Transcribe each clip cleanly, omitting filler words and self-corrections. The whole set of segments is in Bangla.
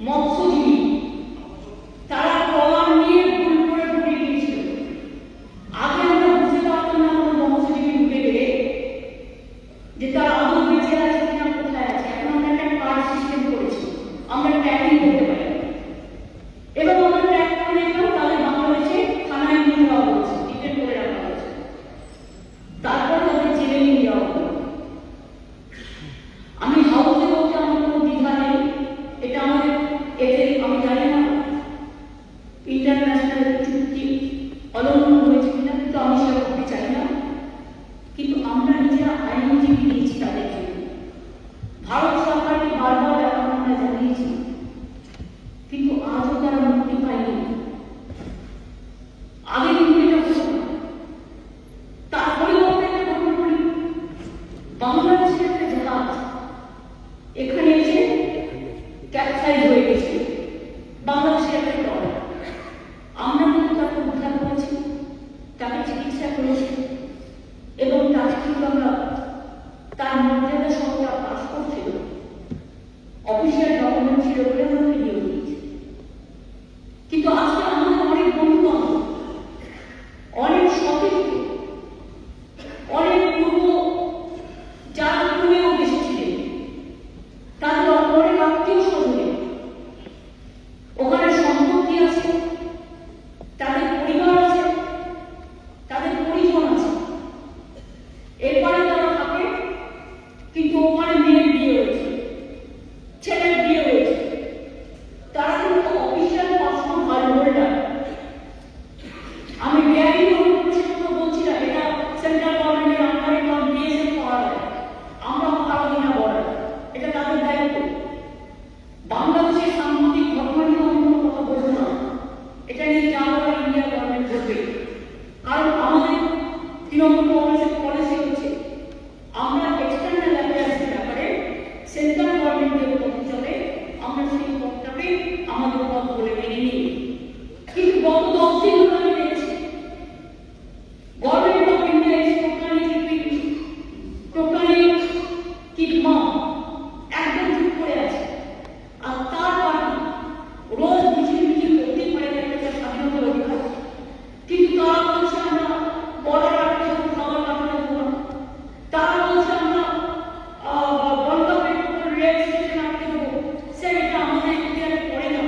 মৎস্যজীবী তারা ট্রলার নিয়ে ভুল করে ডুবে গিয়েছিল। আগে আমরা বুঝতে পারতাম না কোনো মৎস্যজীবী ডুবে গেলে যে তারা আদৌ বেঁচে আছে কিনা, কোথায় আছে। এখন আমরা একটা কার্ড সিস্টেম করেছি, আমরা ট্র্যাকিং করতে পারি এবং আমরা ট্র্যাক করে দেখলাম তাদের বাংলাদেশে থানায় নিয়ে যাওয়া হয়েছে, ডিটেন করে রাখা হয়েছে, তারপর তাদের জেলে নিয়ে যাওয়া হলো। আমি হাউসে বলতে আমার কোনো দ্বিধা নেই, এটা আমাদের এতে আমি জানি না ইন্টারন্যাশনাল চুক্তি অলঙ্ঘন হয়েছে কিনা, কিন্তু আমি সেটা করতে চাই না। কিন্তু আমরা নিজেরা আইনজীবী দিয়েছি তাদের জন্য। ভারত সরকারকে বারবার আমরা জানিয়েছি, কিন্তু আজও তারা মুক্তি পায়নি। আগে কিন্তু এটা হতো না। তার পরিবর্তে একটা ঘটনা বলি, বাংলাদেশের একটা জাহাজ এখানে এসে ক্যাপসাইজ হয়ে গেছে, বাংলাদেশের একটা ট্রলার। আমরা কিন্তু তাকে উদ্ধার করেছি, তাকে চিকিৎসা করেছি এবং তাকে কিন্তু আমরা তার মর্যাদা সহ তার পাসপোর্ট ছিল, অফিসিয়াল ডকুমেন্ট ছিল বলে আমরা ফিরিয়ে দিয়েছি। কিন্তু আজকে আমাদের অনেক বন্ধু বান্ধব, অনেক সতীর্থ, অনেক পূর্ব যারা পুনেও এসেছিলেন, তাদের অনেক আত্মীয় স্বজনে ওখানে সম্পত্তি আছে, তাদের পরিবার আছে, তাদের পরিজন আছে, এরপরে তারা থাকে। কিন্তু ওখানে মেয়ের বিয়ে হয়েছে, ছেলের বিয়ে হয়েছে, তারা কিন্তু অফিসিয়াল পাসপোর্ট হোল্ডার। আমি বেআইনি অনুপ্রবেশের কথা বলছি না, এটা সেন্ট্রাল গভর্নমেন্টের আন্ডারে বিএসএফ করা হয়, আমরা পারবো না বলা, এটা তাদের দায়িত্ব। বাংলাদেশের সাম্প্রতিক ঘটনা নিয়ে আমি কোনো কথা বলবো না, এটা নিয়ে যা বলার ইন্ডিয়া গভর্নমেন্ট করবে। কারণ আমাদের তৃণমূল কংগ্রেসের পলিসি হচ্ছে আমরা এক্সটার্নাল অ্যাফেয়ার্সের ব্যাপারে সেন্ট্রাল গভর্নমেন্টের পথ চলে, আমরা সেই পথটাকে আমাদের পথ বলে মেনে নিই। কিন্তু গত 10 দিন ধরে আমি দেখছি government of India is totally keep mum, একদম চুপ করে আছে। আর তার পার্টি রোজ মিছিল মিছিল করতেই পারে, একটা স্বাধীনতার অধিকার, কিন্তু তারা বলছে আমরা বর্ডার আটকে দেবো, খাবার পাঠানো দেবো না। তারা বলছে আমরা বন্ধ পেট্রোল রেল স্টেশন আটকে দেবো, স্যার এটা আমাদের ইতিহাসে পড়ে না।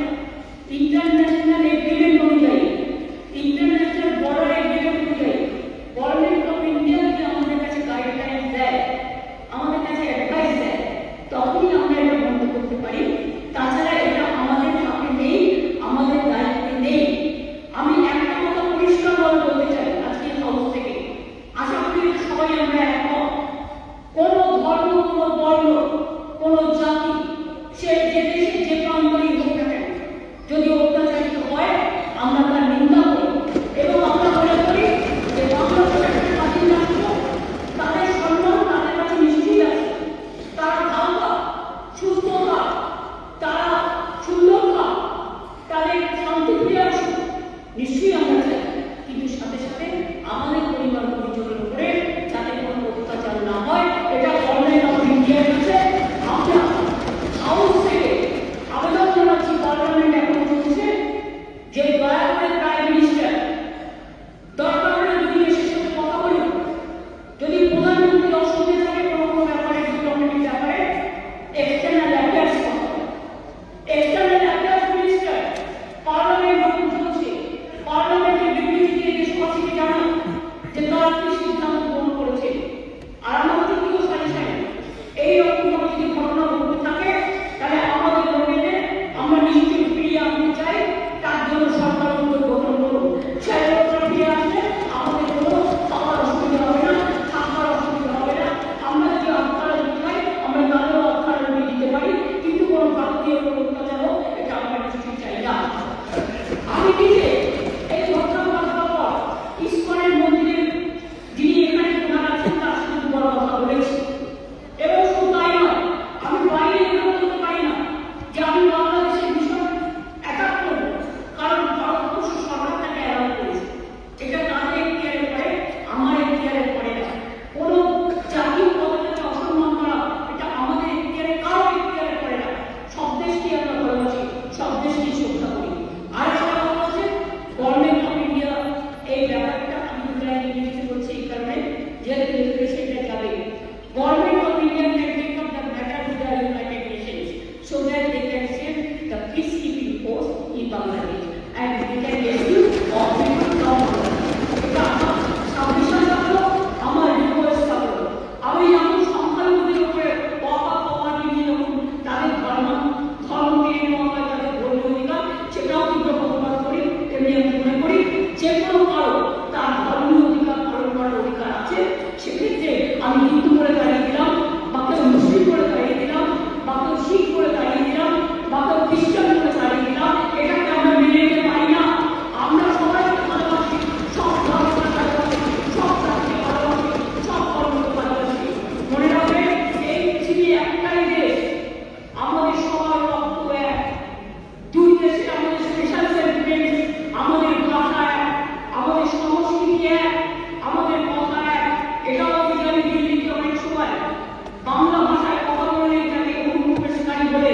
দেশকে শ্রদ্ধা করি। আর একটা কথা হচ্ছে গভর্নমেন্ট অফ ইন্ডিয়া, এই ব্যাপারটা আমি ইংরেজি বলছি এই কারণে যেহেতু রেজুলেশনটা যাবে, government of India can take up the matter to the United Nations so that they can send the peacekeeping force in Bangladesh and they can rescue all people from এটা আমার সাবমিশন থাকলো, আমার রিকোয়েস্ট থাকলো। আমি যখন সংখ্যালঘুদের উপরে অপাপমানি নিয়ে যখন তাদের ধর্ম মেনে নেওয়া হয়, তাদের ধর্মীয় অধিকার, সেটাও কিন্তু প্রতিবাদ করি। তেমনি আমি মনে করি যে কোনো কারো তার ধর্মীয় অধিকার পালন করার অধিকার আছে। সেক্ষেত্রে আমি হিন্দু করে দাঁড়িয়ে দিলাম, বা কেউ মুসলিম করে দাঁড়িয়ে দিলাম, বা কেউ শিখ করে দাঁড়িয়ে দিলাম, বা কেউ খ্রিস্টান করে দাঁড়িয়ে দিলাম, এটাকে আমরা মেনে নিতে পারি না। আমরা সবাই ভালোবাসি, সব ধর্মকে ভালোবাসি, সব জাতিকে ভালোবাসি, সব ধর্মকে ভালোবাসি। মনে রাখবে এই পৃথিবী একটাই দেশ, আমাদের সবার রক্ত এক। দুই দেশের আমাদের স্পেশাল সেন্টিমেন্ট, আমাদের ভাষা এক, আমাদের সংস্কৃতি এক, আমাদের কথা এক। এটাও আমি দিল্লিতে অনেক সময় বাংলা ভাষায় কথা বলে এটাকে অনুপ্রবেশকারী বলে